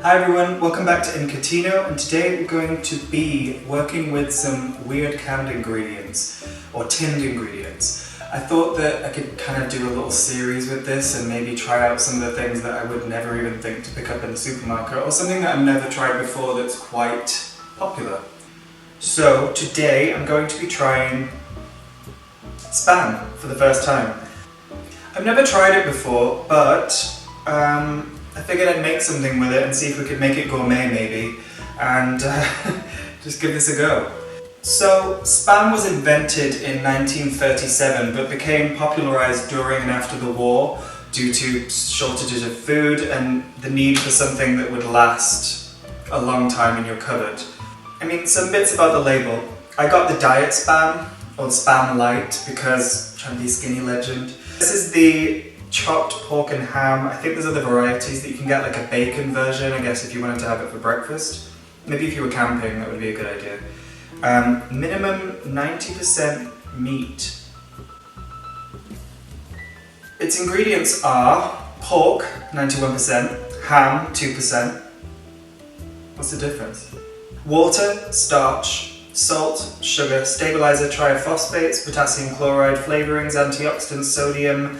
Hi everyone, welcome back to Incatino, and today we're going to be working with some weird canned ingredients, or tinned ingredients. I thought that I could kind of do a little series with this and maybe try out some of the things that I would never even think to pick up in the supermarket, or something that I've never tried before that's quite popular. So today I'm going to be trying Spam for the first time. I've never tried it before, but I figured I'd make something with it and see if we could make it gourmet maybe, and just give this a go. So, Spam was invented in 1937 but became popularised during and after the war due to shortages of food and the need for something that would last a long time in your cupboard. I mean, some bits about the label. I got the diet Spam, or Spam Light, because I'm trying to be a skinny legend. This is the chopped pork and ham. I think there's other varieties that you can get, like a bacon version, I guess, if you wanted to have it for breakfast. Maybe if you were camping, that would be a good idea. Minimum 90% meat. Its ingredients are pork, 91%, ham, 2%. What's the difference? Water, starch, salt, sugar, stabilizer, triaphosphates, potassium chloride, flavorings, antioxidants, sodium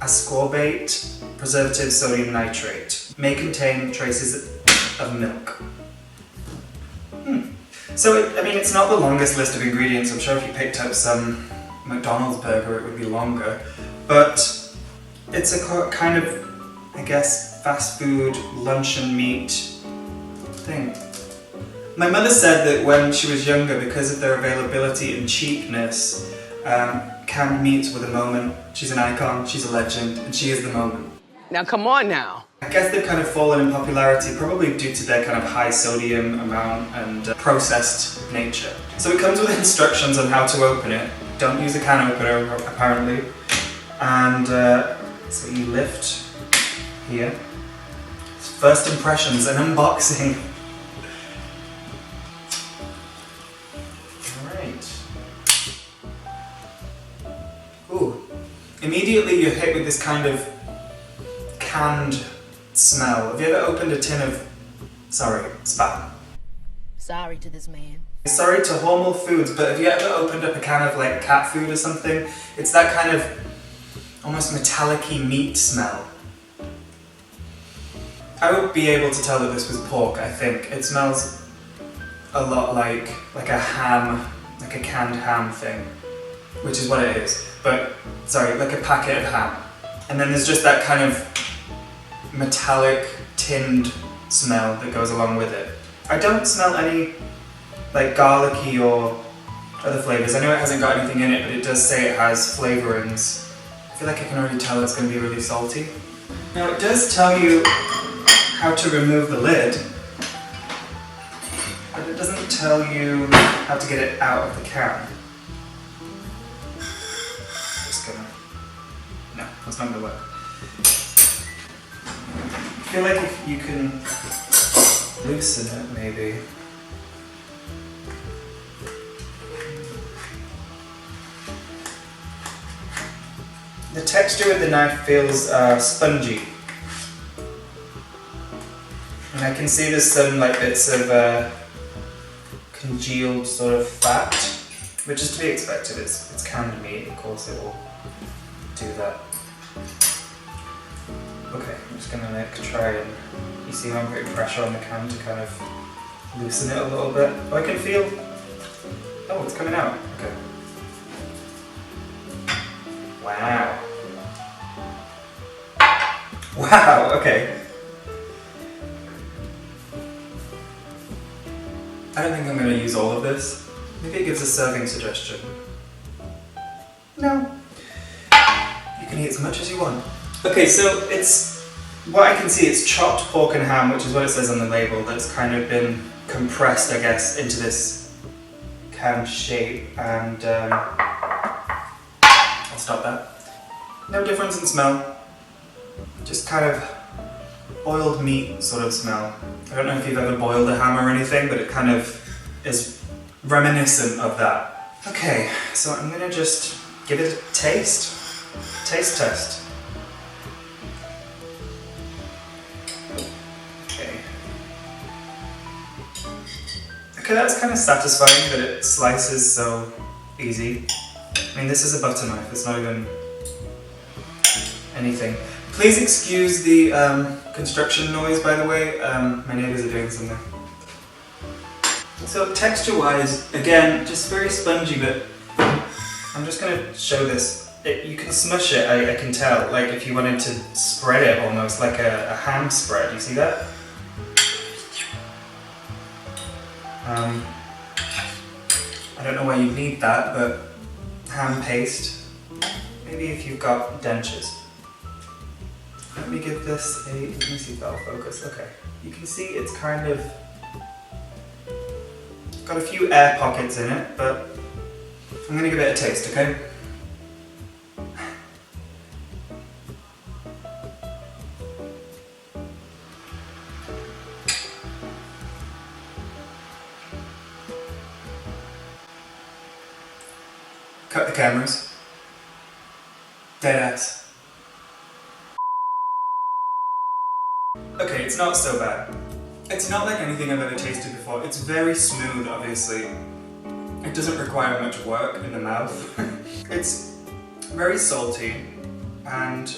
ascorbate, preservative, sodium nitrate. May contain traces of milk. So, I mean, it's not the longest list of ingredients. I'm sure if you picked up some McDonald's burger, it would be longer. But it's a kind of, I guess, fast food, luncheon meat thing. My mother said that when she was younger, because of their availability and cheapness, canned meats were the moment. She's an icon, she's a legend, and she is the moment. Now come on now. I guess they've kind of fallen in popularity, probably due to their kind of high sodium amount and processed nature. So it comes with instructions on how to open it. Don't use a can opener, apparently. And so you lift here. First impressions, an unboxing. Ooh. Immediately you're hit with this kind of canned smell. Have you ever opened a tin of, Spam? Sorry to this man. Sorry to Hormel Foods, but have you ever opened up a can of like cat food or something? It's that kind of almost metallic-y meat smell. I would be able to tell that this was pork, I think. It smells a lot like a ham, like a canned ham thing, which is what it is. But, like a packet of ham. And then there's just that kind of metallic, tinned smell that goes along with it. I don't smell any, like, garlicky or other flavours. I know it hasn't got anything in it, but it does say it has flavourings. I feel like I can already tell it's going to be really salty. Now, it does tell you how to remove the lid, but it doesn't tell you how to get it out of the can. No, that's not going to work. I feel like if you can loosen it, maybe. The texture with the knife feels spongy. And I can see there's some like bits of congealed sort of fat, which is to be expected. It's canned meat, of course it will do that. Okay, I'm just gonna try and, you see how I'm putting pressure on the can to kind of loosen it a little bit. Oh, I can feel, oh, it's coming out, okay. Wow. Wow, okay. I don't think I'm gonna use all of this. Maybe it gives a serving suggestion. No. You can eat as much as you want. Okay, so it's, what I can see, it's chopped pork and ham, which is what it says on the label, that's kind of been compressed, I guess, into this canned shape, and I'll stop that. No difference in smell, just kind of boiled meat sort of smell. I don't know if you've ever boiled a ham or anything, but it kind of is reminiscent of that. Okay, so I'm gonna just give it a taste. Taste test. Okay. Okay, that's kind of satisfying that it slices so easy. I mean, this is a butter knife, it's not even anything. Please excuse the construction noise, by the way. My neighbours are doing something. So texture-wise, again, just very spongy, but I'm just going to show this. You can smush it, I can tell, like if you wanted to spread it almost like a ham spread, you see that? I don't know why you need that, but ham paste, maybe if you've got dentures. Let me give this a, let me see if that'll focus, okay. You can see it's kind of got a few air pockets in it, but I'm going to give it a taste, okay? Cut the cameras. Deadass. Okay, it's not so bad. It's not like anything I've ever tasted before. It's very smooth, obviously. It doesn't require much work in the mouth. It's very salty and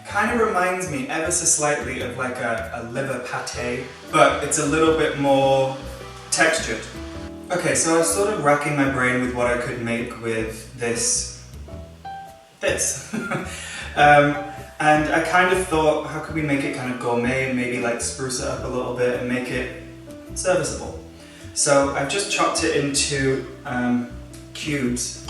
kind of reminds me ever so slightly of like a liver pate, but it's a little bit more textured. Okay, so I was sort of racking my brain with what I could make with this. And I kind of thought, how could we make it kind of gourmet and maybe like spruce it up a little bit and make it serviceable. So I've just chopped it into cubes,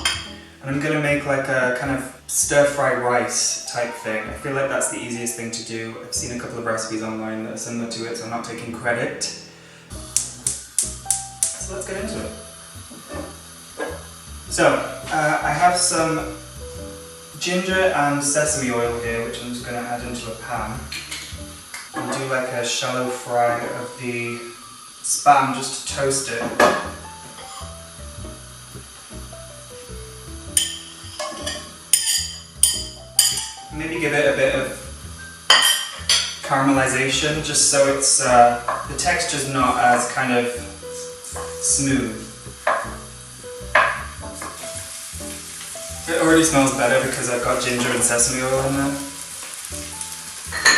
and I'm going to make like a kind of stir-fried rice type thing. I feel like that's the easiest thing to do. I've seen a couple of recipes online that are similar to it, so I'm not taking credit. So let's get into it. So I have some ginger and sesame oil here, which I'm just going to add into a pan and do like a shallow fry of the spam just to toast it. Maybe give it a bit of caramelization just so it's the texture's not as kind of smooth. It already smells better because I've got ginger and sesame oil in there.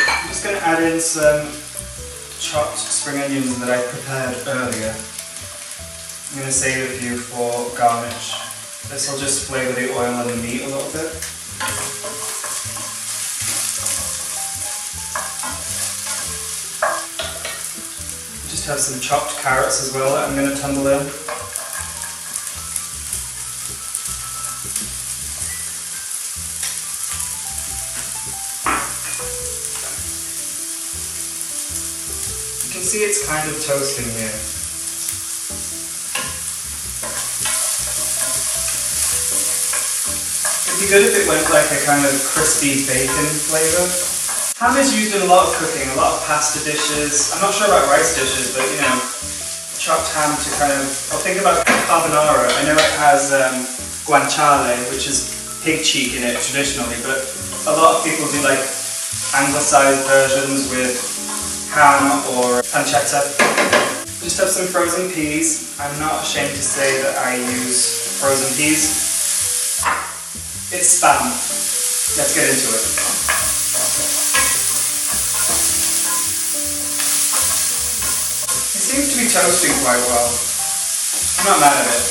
I'm just going to add in some chopped spring onions that I prepared earlier. I'm going to save a few for garnish. This will just flavour the oil and the meat a little bit. Just have some chopped carrots as well that I'm going to tumble in. See, it's kind of toasting here. It'd be good if it went like a kind of crispy bacon flavour. Ham is used in a lot of cooking, a lot of pasta dishes. I'm not sure about rice dishes, but you know, chopped ham to kind of, I'll think about carbonara. I know it has guanciale, which is pig cheek in it traditionally, but a lot of people do like anglicised versions with ham or pancetta. Just have some frozen peas. I'm not ashamed to say that I use frozen peas. It's spam. Let's get into it. It seems to be toasting quite well. I'm not mad at it.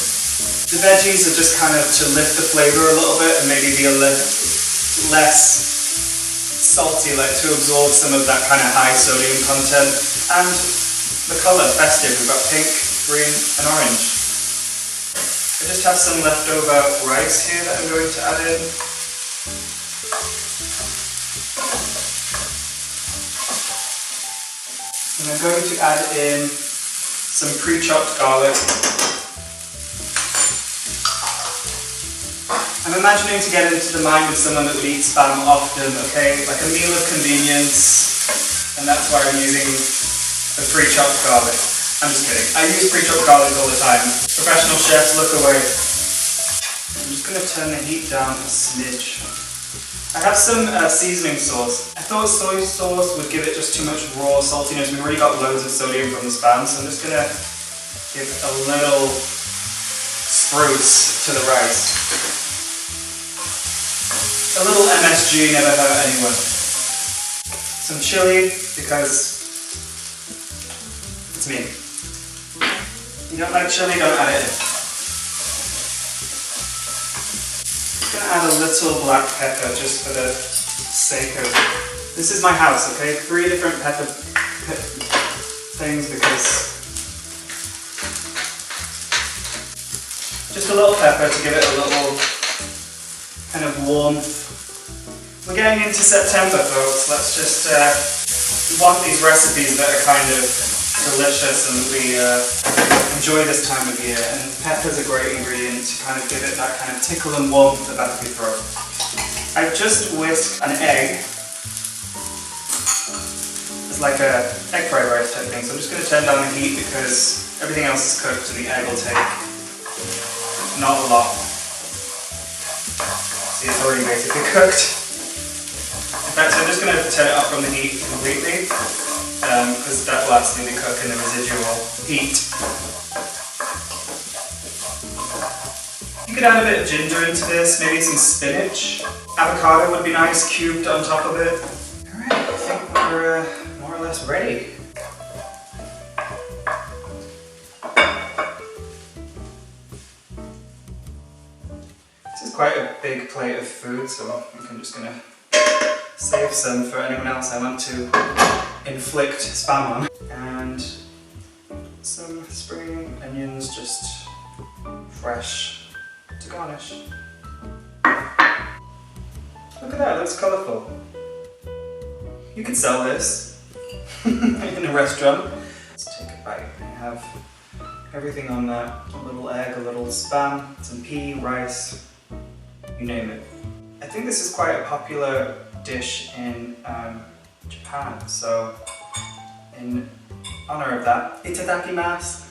The veggies are just kind of to lift the flavour a little bit and maybe be a little less salty, like to absorb some of that kind of high sodium content. And the colour, festive, we've got pink, green and orange. I just have some leftover rice here that I'm going to add in. And I'm going to add in some pre-chopped garlic. I'm imagining to get into the mind of someone that would eat spam often, okay? Like a meal of convenience, and that's why I'm using the pre-chopped garlic. I'm just kidding. I use pre-chopped garlic all the time. Professional chefs, look away. I'm just going to turn the heat down a smidge. I have some seasoning sauce. I thought soy sauce would give it just too much raw saltiness. We've already got loads of sodium from the spam, so I'm just going to Give a little spruce to the rice. A little MSG never hurt anyone. Some chili, because it's me. You don't like chili, don't add it in. I'm gonna add a little black pepper just for the sake of... This is my house, okay? 3 different pepper things because... Just a little pepper to give it a little kind of warmth. We're getting into September, folks. Let's just want these recipes that are kind of delicious and we enjoy this time of year. And pepper's a great ingredient to kind of give it that kind of tickle and warmth at the back of your throat. I've just whisked an egg. It's like a egg fried rice type thing. So I'm just going to turn down the heat because everything else is cooked and the egg will take not a lot. See, it's already basically cooked. In fact, I'm just going to turn it off from the heat completely, because that will actually cook in the residual heat. You could add a bit of ginger into this, maybe some spinach. Avocado would be nice, cubed on top of it. Alright, I think we're more or less ready. This is quite a big plate of food, so I'm just going to save some for anyone else I want to inflict spam on. And some spring onions, just fresh to garnish. Look at that, it looks colourful. You could sell this in a restaurant. Let's take a bite. I have everything on that. A little egg, a little spam, some pea, rice, you name it. I think this is quite a popular dish in Japan, so in honor of that, itadakimasu.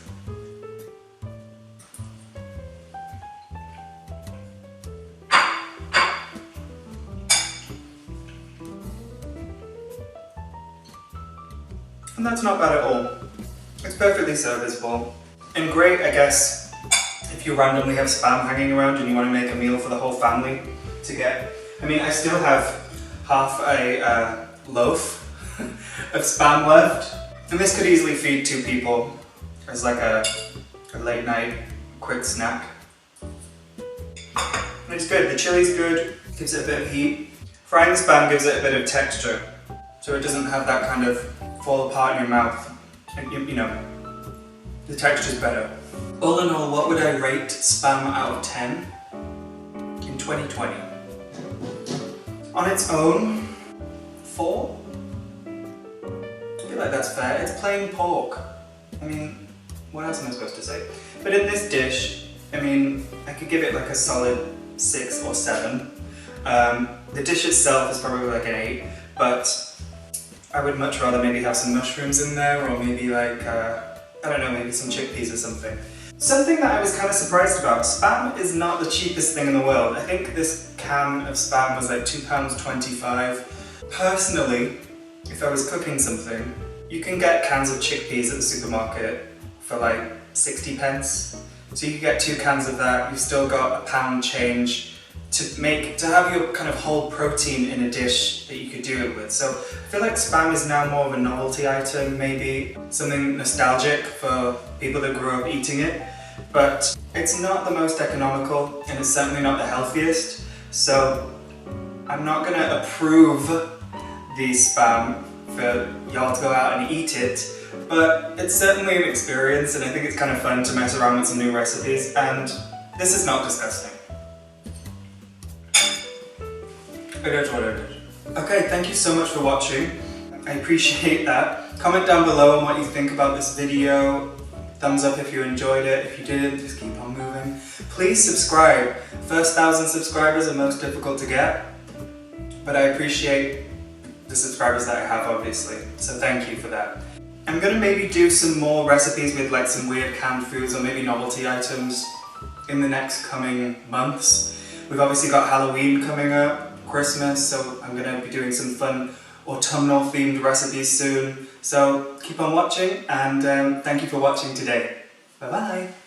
And that's not bad at all. It's perfectly serviceable. And great, I guess, if you randomly have spam hanging around and you want to make a meal for the whole family to get. I mean, I still have half a loaf of spam left. And this could easily feed 2 people as like a late night quick snack. And it's good, the chili's good, gives it a bit of heat. Frying the spam gives it a bit of texture, so it doesn't have that kind of fall apart in your mouth. And you know, the texture's better. All in all, what would I rate spam out of 10 in 2020? On its own, 4? I feel like that's fair. It's plain pork. I mean, what else am I supposed to say? But in this dish, I mean, I could give it like a solid 6 or 7. The dish itself is probably like an 8, but I would much rather maybe have some mushrooms in there, or maybe like, I don't know, maybe some chickpeas or something. Something that I was kind of surprised about, spam is not the cheapest thing in the world. I think this can of spam was like £2.25. Personally, if I was cooking something, you can get cans of chickpeas at the supermarket for like 60 pence. So you can get 2 cans of that, you've still got £1 change to have your kind of whole protein in a dish that you could do it with. So I feel like spam is now more of a novelty item, maybe something nostalgic for people that grew up eating it, but it's not the most economical and it's certainly not the healthiest. So I'm not gonna approve the spam for y'all to go out and eat it, but it's certainly an experience and I think it's kind of fun to mess around with some new recipes, and this is not disgusting. It is what it is. Okay, thank you so much for watching. I appreciate that. Comment down below on what you think about this video. Thumbs up if you enjoyed it. If you didn't, just keep on moving. Please subscribe. First 1,000 subscribers are most difficult to get, but I appreciate the subscribers that I have, obviously. So thank you for that. I'm gonna maybe do some more recipes with like some weird canned foods or maybe novelty items in the next coming months. We've obviously got Halloween coming up, Christmas, so I'm going to be doing some fun autumnal themed recipes soon. So keep on watching, and thank you for watching today. Bye-bye.